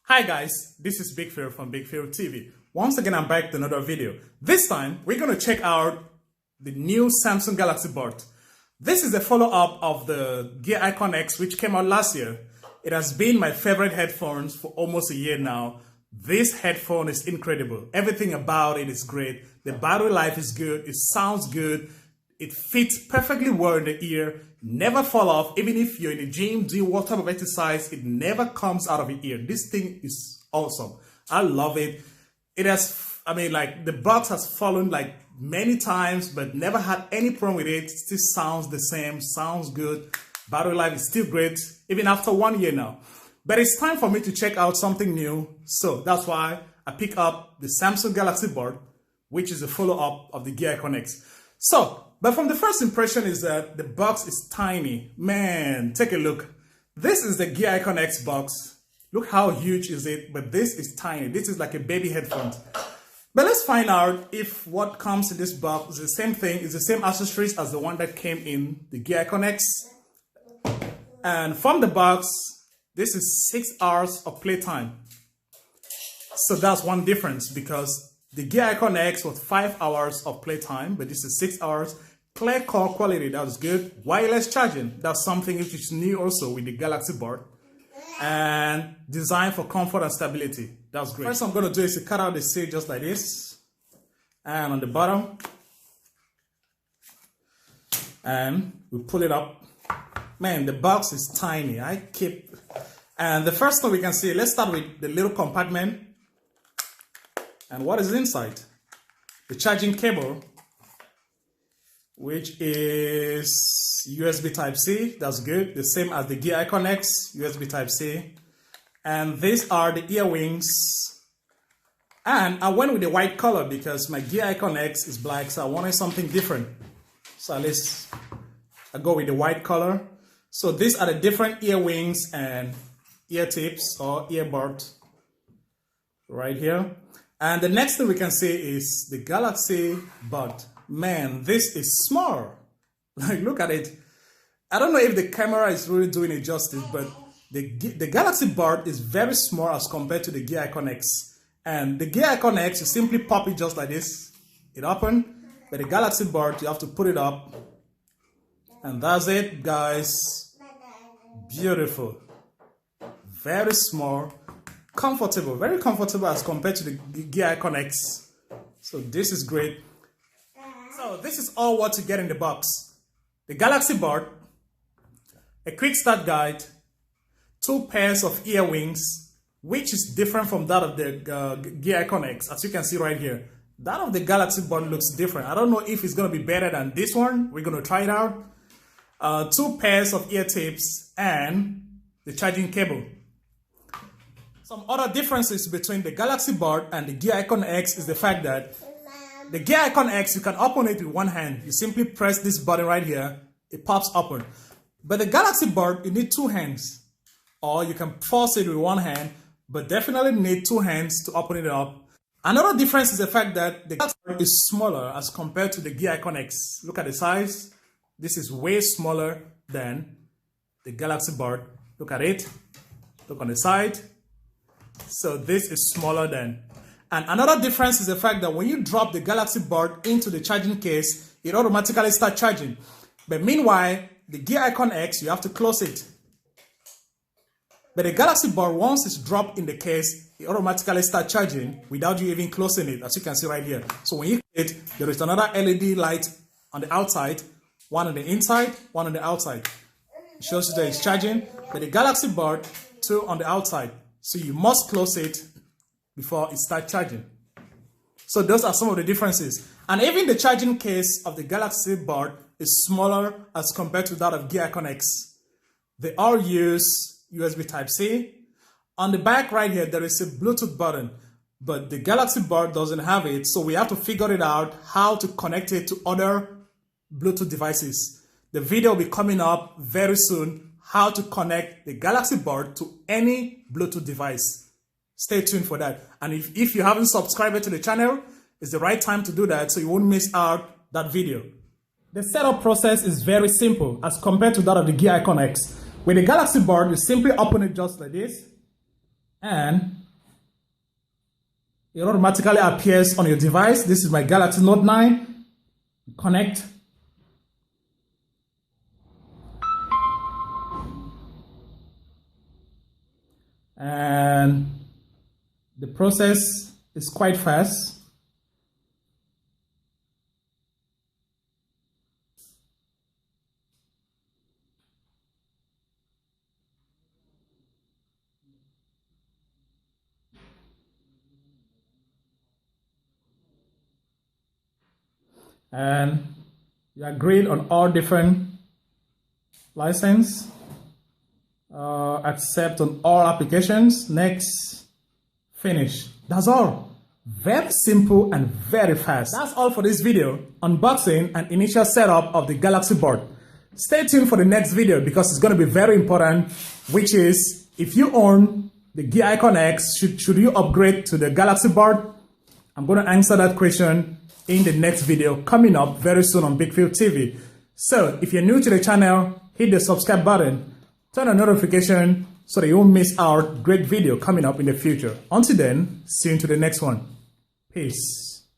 Hi guys, this is Big Phil from Big Phil TV. Once again, I'm back to another video. This time, we're going to check out the new Samsung Galaxy Buds. This is a follow-up of the Gear IconX, which came out last year. It has been my favorite headphones for almost a year now. This headphone is incredible. Everything about it is great. The battery life is good. It sounds good. It fits perfectly well in the ear. Never fall off. Even if you're in the gym doing what type of exercise, it never comes out of your ear. This thing is awesome. I love it. It has, the box has fallen like many times, but never had any problem with it. It still sounds the same, sounds good. Battery life is still great, even after 1 year now. But it's time for me to check out something new. So that's why I pick up the Samsung Galaxy Buds, which is a follow-up of the Gear IconX. But from the first impression is that the box is tiny. Man, take a look. This is the Gear IconX box. Look how huge is it, but this is tiny. This is like a baby headphone. But let's find out if what comes in this box is the same thing, is the same accessories as the one that came in the Gear IconX. And from the box, this is 6 hours of playtime. So that's one difference, because the Gear IconX was 5 hours of playtime, but this is 6 hours. Clear call quality, that was good. Wireless charging, that's something which is new also with the Galaxy Buds. And designed for comfort and stability, that's great. First I'm going to do is to cut out the seal just like this. And on the bottom. And we pull it up. Man, the box is tiny. And the first thing we can see, let's start with the little compartment. And what is inside? The charging cable, which is USB Type-C. That's good. The same as the Gear IconX, USB Type-C. And these are the ear wings. And I went with the white color because my Gear IconX is black, so I wanted something different. So at least I go with the white color. So these are the different ear wings and ear tips or earbud right here. And the next thing we can see is the Galaxy Buds. Man, this is small. Like, look at it. I don't know if the camera is really doing it justice, but the Galaxy Buds is very small as compared to the Gear IconX. And the Gear IconX, you simply pop it just like this. It opens. But the Galaxy Buds, you have to put it up. And that's it, guys. Beautiful. Very small. Comfortable. Very comfortable as compared to the Gear IconX. So this is great. So this is all what you get in the box. The Galaxy Buds, a quick start guide, 2 pairs of ear wings, which is different from that of the Gear IconX, as you can see right here. That of the Galaxy Buds looks different. I don't know if it's going to be better than this one. We're going to try it out. 2 pairs of ear tips and the charging cable. Some other differences between the Galaxy Buds and the Gear IconX is the fact that the Gear IconX, you can open it with one hand. You simply press this button right here. It pops open. But the Galaxy Buds, you need 2 hands. Or you can force it with one hand, but definitely need 2 hands to open it up. Another difference is the fact that the Galaxy Buds is smaller as compared to the Gear IconX. Look at the size. This is way smaller than the Galaxy Buds. Look at it. Look on the side. So this is smaller than. And another difference is the fact that when you drop the Galaxy Buds into the charging case, it automatically starts charging. But meanwhile, the Gear IconX, you have to close it. But the Galaxy Buds, once it's dropped in the case, it automatically starts charging without you even closing it, as you can see right here. So when you click it, there is another LED light on the outside, one on the inside, one on the outside. It shows you that it's charging, but the Galaxy Buds, 2 on the outside. So you must close it before it starts charging. So those are some of the differences. And even the charging case of the Galaxy Buds is smaller as compared to that of Gear IconX. They all use USB Type-C. On the back right here, there is a Bluetooth button, but the Galaxy Buds doesn't have it. So we have to figure it out how to connect it to other Bluetooth devices. The video will be coming up very soon, how to connect the Galaxy Buds to any Bluetooth device. Stay tuned for that. And if you haven't subscribed to the channel, it's the right time to do that so you won't miss out that video. The setup process is very simple as compared to that of the Gear IconX. With the Galaxy Buds, you simply open it just like this. and it automatically appears on your device. This is my Galaxy Note 9. Connect. And the process is quite fast. And you agreed on all different license. Accept on all applications. Next. Finish. That's all. Very simple and very fast. That's all for this video. Unboxing and initial setup of the Galaxy board. Stay tuned for the next video because it's going to be very important, which is if you own the Gear IconX, should you upgrade to the Galaxy board? I'm going to answer that question in the next video coming up very soon on Bigfield TV. So if you're new to the channel, hit the subscribe button, turn on notification so that you won't miss out great video coming up in the future. Until then, see you into the next one. Peace.